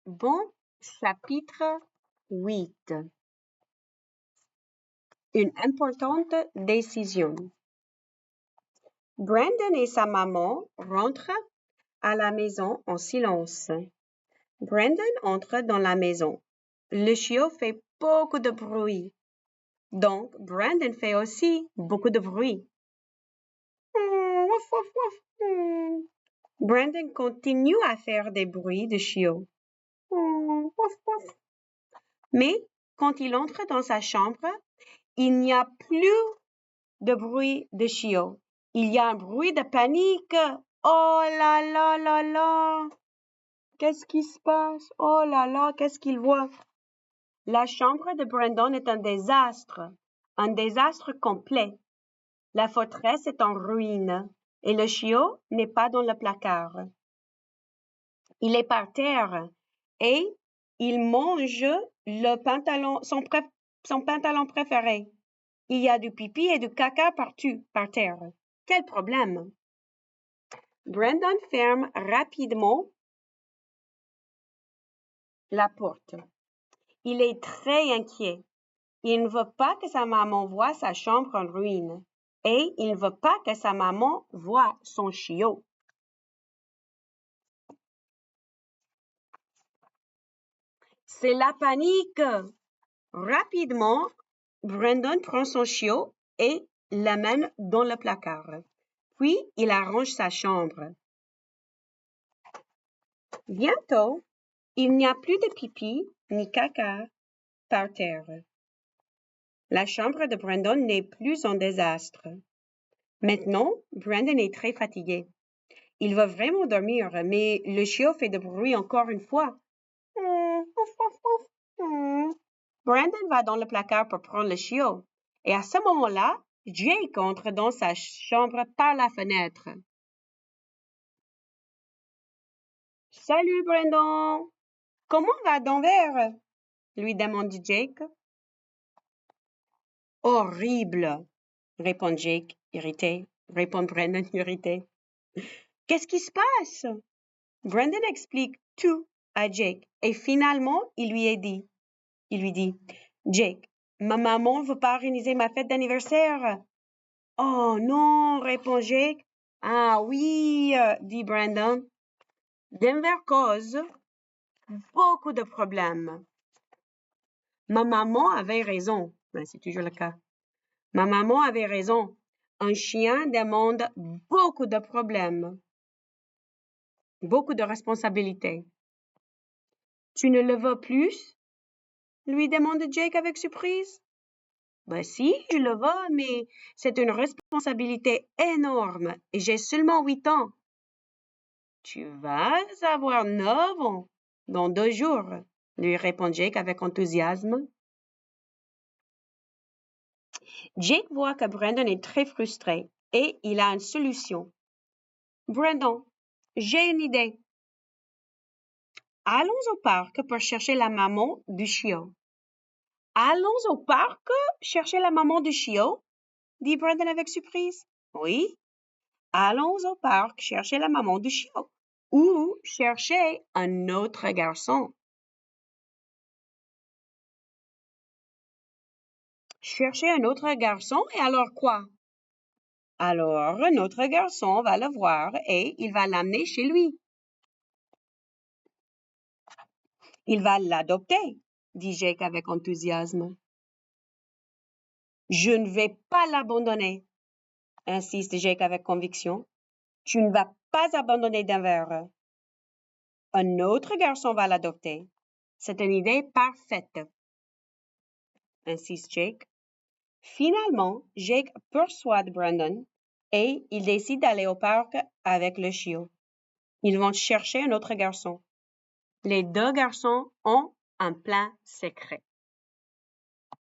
Bon, chapitre 8. Une importante décision. Brandon et sa maman rentrent à la maison en silence. Brandon entre dans la maison. Le chiot fait beaucoup de bruit. Donc, Brandon fait aussi beaucoup de bruit. Brandon continue à faire des bruits de chiot. Mais quand il entre dans sa chambre, il n'y a plus de bruit de chiot. Il y a un bruit de panique. Oh là là là là! Qu'est-ce qui se passe? Oh là là, qu'est-ce qu'il voit? La chambre de Brandon est un désastre complet. La forteresse est en ruine et le chiot n'est pas dans le placard. Il est par terre et il mange son pantalon préféré. Il y a du pipi et du caca partout, par terre. Quel problème! Brandon ferme rapidement la porte. Il est très inquiet. Il ne veut pas que sa maman voie sa chambre en ruine. Et il ne veut pas que sa maman voie son chiot. C'est la panique! Rapidement, Brandon prend son chiot et l'amène dans le placard. Puis, il arrange sa chambre. Bientôt, il n'y a plus de pipi ni caca par terre. La chambre de Brandon n'est plus en désastre. Maintenant, Brandon est très fatigué. Il veut vraiment dormir, mais le chiot fait de bruit encore une fois. Brandon va dans le placard pour prendre le chiot. Et à ce moment-là, Jake entre dans sa chambre par la fenêtre. « Salut, Brandon! Comment va Denver? » lui demande Jake. « Horrible! » répond Jake, irrité. Répond Brandon, irrité. « Qu'est-ce qui se passe? » Brandon explique tout à Jake et finalement, il lui dit, « Jake, ma maman veut pas organiser ma fête d'anniversaire. »« Oh non, » répond Jake. « Ah oui, » dit Brandon. Denver cause beaucoup de problèmes. Ma maman avait raison. Ben, c'est toujours le cas. Ma maman avait raison. Un chien demande beaucoup de problèmes, beaucoup de responsabilités. Tu ne le veux plus? Lui demande Jake avec surprise. Ben si, je le veux, mais c'est une responsabilité énorme et j'ai seulement 8 ans. Tu vas avoir 9 ans dans 2 jours, lui répond Jake avec enthousiasme. Jake voit que Brandon est très frustré et il a une solution. Brandon, j'ai une idée. Allons au parc pour chercher la maman du chiot. Allons au parc chercher la maman du chiot? Dit Brandon avec surprise. Oui. Allons au parc chercher la maman du chiot. Ou chercher un autre garçon. Chercher un autre garçon et alors quoi? Alors, notre garçon va le voir et il va l'amener chez lui. Il va l'adopter, dit Jake avec enthousiasme. Je ne vais pas l'abandonner, insiste Jake avec conviction. Tu ne vas pas abandonner Denver. Un autre garçon va l'adopter. C'est une idée parfaite, insiste Jake. Finalement, Jake persuade Brandon et il décide d'aller au parc avec le chiot. Ils vont chercher un autre garçon. Les 2 garçons ont un plan secret.